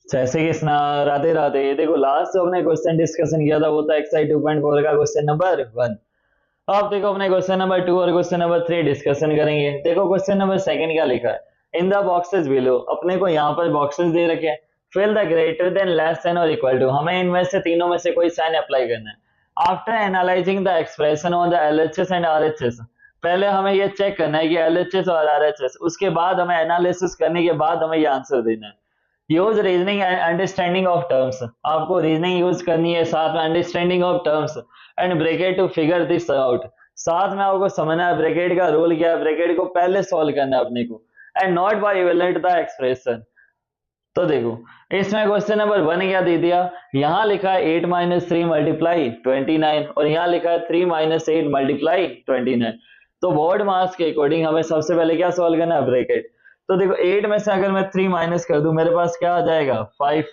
जैसे कि राधे राधे। देखो लास्ट जो हमने क्वेश्चन डिस्कशन किया था वो था एक्सरसाइज 2.4 का क्वेश्चन नंबर 1। अब देखो अपने क्वेश्चन नंबर 2 और क्वेश्चन नंबर 3 डिस्कशन करेंगे। देखो क्वेश्चन नंबर सेकंड क्या लिखा है, इन द बॉक्सेस बिलो। अपने को यहाँ पर बॉक्सेस दे रखे हैं। Fill the greater than, less than और इक्वल टू, हमें इनमें से तीनों में से कोई साइन अप्लाई करना है। After analysing the expression on the LHS and RHS, पहले हमें ये चेक करना है कि एलएचएस और आरएचएस, उसके बाद हमें एनालिसिस करने के बाद हमें ये आंसर देना है। Use reasoning and understanding of terms, आपको रीजनिंग यूज करनी है, साथ में understanding of terms and bracket to figure this out. साथ में आपको समझना है ब्रैकेट का रोल क्या है, ब्रैकेट को पहले सॉल्व करना है अपने को, and not by evaluate the expression. तो देखो इसमें क्वेश्चन नंबर 1 क्या दे दिया, यहाँ लिखा है 8 माइनस 3 मल्टीप्लाई 29 और यहाँ लिखा है 3 माइनस 8 मल्टीप्लाई 29। तो बोर्ड मार्क्स के अकॉर्डिंग हमें सबसे पहले क्या सॉल्व करना है, ब्रैकेट। तो देखो 8 में से अगर मैं 3 माइनस कर दूं मेरे पास क्या आ जाएगा 5।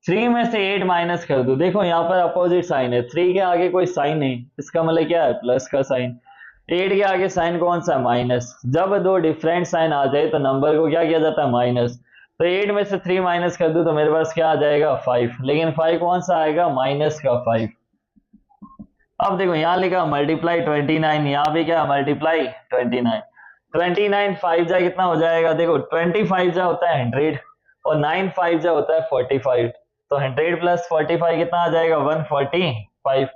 3 में से 8 माइनस कर दूं, देखो यहाँ पर अपोजिट साइन है, 3 के आगे कोई साइन नहीं, इसका मतलब क्या है प्लस का साइन। 8 के आगे साइन कौन सा है, माइनस। जब दो डिफरेंट साइन आ जाए तो नंबर को क्या किया जाता है, माइनस। तो 8 में से 3 माइनस कर दूं तो मेरे पास क्या आ जाएगा 5, लेकिन 5 कौन सा आएगा, माइनस का 5। अब देखो यहाँ लिखा मल्टीप्लाई 29, यहाँ भी क्या मल्टीप्लाई 29। 29 5 जा कितना हो जाएगा, देखो 25 जा होता है 100 और 9 5 जा होता है 45। तो 100 प्लस 45 कितना आ जाएगा 145।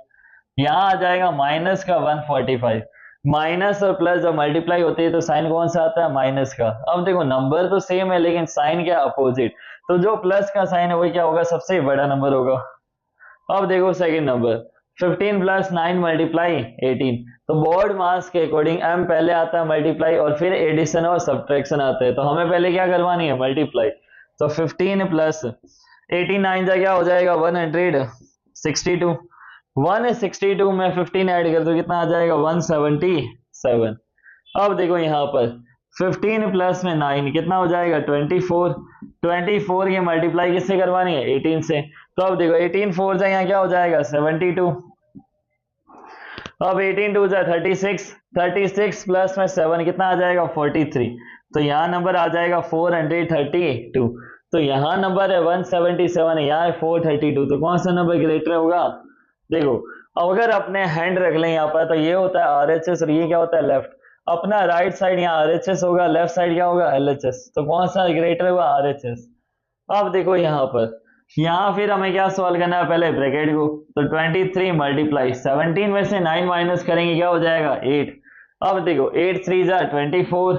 यहाँ आ जाएगा माइनस का 145। माइनस और प्लस जब मल्टीप्लाई होती है तो साइन कौन सा आता है, माइनस का। अब देखो नंबर तो सेम है लेकिन साइन क्या अपोजिट, तो जो प्लस का साइन है वही क्या होगा, सबसे बड़ा नंबर होगा। अब देखो सेकंड नंबर, 15 प्लस 9 मल्टीप्लाई 18। तो बोर्ड मार्क्स के अकॉर्डिंग एम पहले आता है मल्टीप्लाई और फिर एडिशन और सब्ट्रैक्शन आता है, तो हमें पहले क्या करवानी है, मल्टीप्लाई। तो 15 प्लस 18 9 जा क्या हो जाएगा 162। 162 में 15 ऐड कर दो कितना आ जाएगा 177। अब देखो यहाँ पर 15 प्लस में 9 कितना हो जाएगा 24। 24 की मल्टीप्लाई किससे करवानी है, 18 से। तो अब देखो 18 4 से यहाँ क्या हो जाएगा 72। अब 18 2 जा 36। 36 प्लस में 7 कितना आ जाएगा 43। तो यहाँ नंबर आ जाएगा 432। तो यहाँ नंबर है 177, यहाँ है 432, तो कौन सा नंबर ग्रेटर होगा। देखो अगर अपने हैंड रख लें यहाँ पर तो ये होता है आरएचएस और ये क्या होता है लेफ्ट। अपना राइट साइड यहाँ आरएचएस होगा, लेफ्ट साइड क्या होगा एलएचएस, तो कौन सा ग्रेटर होगा, आरएचएस। अब देखो यहाँ पर, यहाँ फिर हमें क्या सॉल्व करना है, पहले ब्रैकेट को। तो 23 मल्टीप्लाई 17 में से 9 माइनस करेंगे क्या हो जाएगा 8। अब देखो 8 3 जा 24,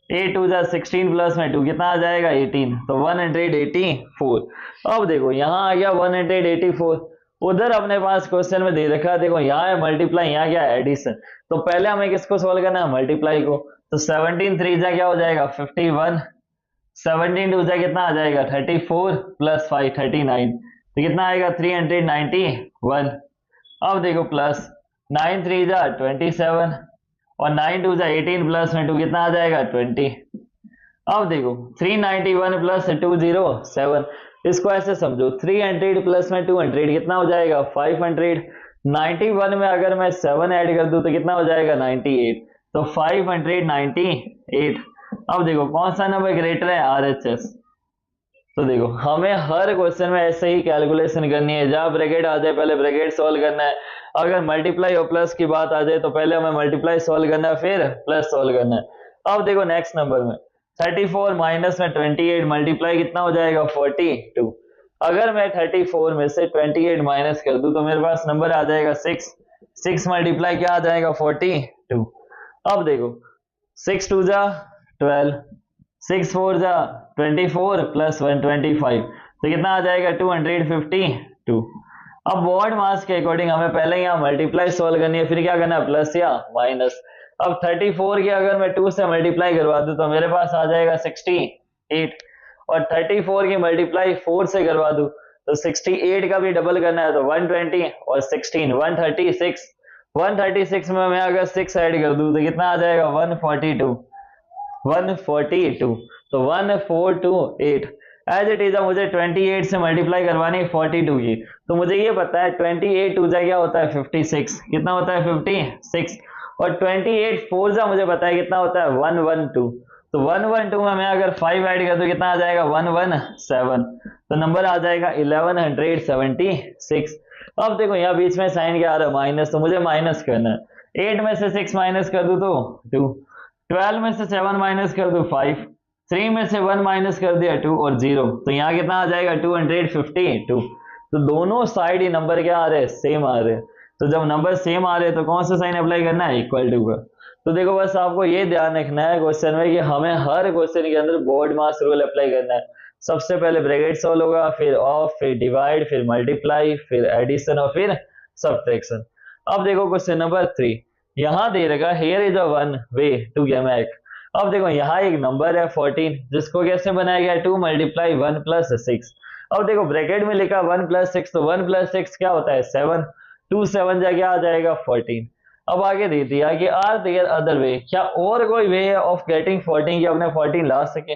8 2 जा 16 प्लस में 2 कितना आ जाएगा 18, तो 184। अब देखो यहाँ आ गया 184। उधर अपने पास क्वेश्चन में दे रखा है, देखो यहाँ है मल्टीप्लाई, यहाँ क्या है एडिशन। तो पहले हमें किसको सॉल्व करना है, मल्टीप्लाई को। तो 17 3 जा क्या हो जाएगा 51। 17 टू जा कितना आ जाएगा 34 प्लस 5 39, तो कितना आएगा 391। अब देखो प्लस 9 3 जा 27 और 9 टू जा 18 प्लस में 2 कितना आ जाएगा 20। अब देखो 391 प्लस 207, इसको ऐसे समझो 300 प्लस में 200 कितना हो जाएगा 500। 91 में अगर मैं 7 ऐड कर दूं तो कितना हो जाएगा 98, तो 598। अब देखो कौन सा नंबर ग्रेटर है, आरएचएस। तो देखो हमें हर क्वेश्चन में ऐसे ही कैलकुलेशन करनी है, जहां ब्रैकेट आ जाए पहले ब्रैकेट सॉल्व करना है। अगर मल्टीप्लाई और प्लस की बात आ जाए तो पहले हमें मल्टीप्लाई सॉल्व करना है फिर प्लस सॉल्व करना है। अब देखो नेक्स्ट नंबर में 34 माइनस में 28 मल्टीप्लाई कितना हो जाएगा 42। अगर मैं 34 में से 28 माइनस कर दूं तो मेरे पास नंबर आ जाएगा 6। 6 मल्टीप्लाई क्या आ जाएगा 42। अब देखो 6 2 जा 12, 6 4 जा 24 प्लस 125, तो कितना आ जाएगा 252। अब बोर्ड मास के अकॉर्डिंग हमें पहले यहाँ मल्टीप्लाई सॉल्व करनी है, फिर क्या करना है प्लस या माइनस। अब 34 की अगर मैं 2 से मल्टीप्लाई करवा दूं तो मेरे पास आ जाएगा 68, और 34 की मल्टीप्लाई 4 से करवा दूं तो 68 का भी डबल करना है, तो 120 और 16 136। 136 में मैं अगर 6 ऐड कर दूं तो कितना आ जाएगा 142। 142, तो 1428। एज इट इज मुझे 28 से मल्टीप्लाई करवानी है 42 की, तो मुझे ये पता है 28 टू जा क्या होता है 56, कितना होता है 56। और 28 4 जा मुझे पता है कितना होता है 112। तो 112 में मैं अगर 5 ऐड कर दूं कितना आ जाएगा 117, तो नंबर आ जाएगा 1176। अब देखो यहाँ बीच में साइन क्या आ रहा है माइनस, तो मुझे माइनस करना है। 8 में से 6 माइनस कर दूं तो 2, 12 में से 7 माइनस कर दूं 5, 3 में से 1 माइनस कर दिया 2 और 0, तो यहाँ कितना आ जाएगा 252। तो दोनों साइड ही नंबर क्या आ रहे हैं सेम आ रहे हैं। तो जब नंबर सेम आ रहे हैं तो कौन सा साइन अप्लाई करना है इक्वल टू का। तो देखो बस आपको ये ध्यान रखना है क्वेश्चन में कि हमें हर क्वेश्चन के अंदर बोर्ड मास रूल अप्लाई करना है। सबसे पहले ब्रैकेट सॉल्व होगा, फिर ऑफ, फिर डिवाइड, फिर मल्टीप्लाई, फिर एडिशन और फिर सब्ट्रैक्शन। अब देखो क्वेश्चन नंबर 3, यहाँ दे रखा here is a one way to get. अब देखो यहाँ एक नंबर है 14 जिसको कैसे बनाया गया 2 मल्टीप्लाई 1 प्लस 6। अब देखो ब्रैकेट में लिखा 1 प्लस 6, तो 1 प्लस 6 क्या होता है 7, 2 7 जा क्या आ जाएगा 14। अब आगे दे दिया कि आर देयर अदर वे, क्या और कोई वे ऑफ गेटिंग 14 कि अपने 14 ला सके,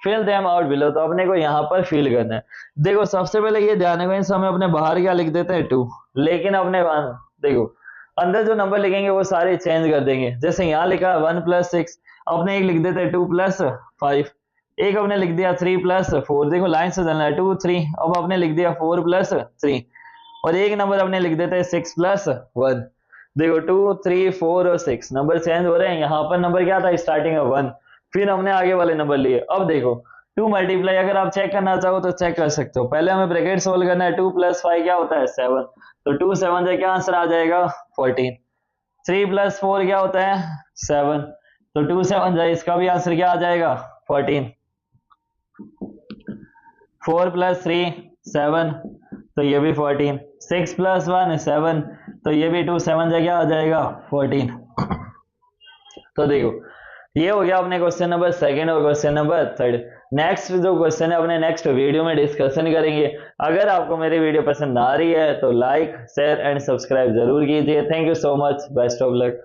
फिल देम आउट बिलो। तो अपने को यहाँ पर फिल करना है। देखो सबसे पहले ये ध्यान रखो, इस समय अपने बाहर क्या लिख देते हैं 2, लेकिन अपने देखो अंदर जो नंबर लिखेंगे वो सारे चेंज कर देंगे। जैसे यहाँ लिखा 1 प्लस 6, अपने एक लिख देते हैं 2 प्लस 5, एक अपने लिख दिया 3 प्लस 4, देखो लाइन से चलना है 2 3, अब अपने लिख दिया 4 प्लस 3, और एक नंबर अपने लिख देते हैं 6 प्लस 1। देखो 2 3 4 और 6 नंबर चेंज हो रहे हैं। यहाँ पर नंबर क्या था स्टार्टिंग में 1, फिर हमने आगे वाले नंबर लिए। अब देखो 2 मल्टीप्लाई अगर आप चेक करना चाहो तो चेक कर सकते हो। पहले हमें ब्रैकेट सोल्व करना है, 2 प्लस 5 क्या होता है 7, तो 2 7 से क्या आंसर आ जाएगा 14। 3 प्लस 4 क्या होता है 7, तो 2 7 जाए इसका भी आंसर क्या आ जाएगा 14। 4 प्लस 3 7, तो ये भी 14। 6 प्लस 1 7, तो ये भी 2 7 जा क्या आ जाएगा 14। तो देखो ये हो गया अपने क्वेश्चन नंबर 2 और क्वेश्चन नंबर 3। नेक्स्ट जो क्वेश्चन है अपने नेक्स्ट वीडियो में डिस्कशन करेंगे। अगर आपको मेरी वीडियो पसंद आ रही है तो लाइक शेयर एंड सब्सक्राइब जरूर कीजिए। Thank you so much, best of luck.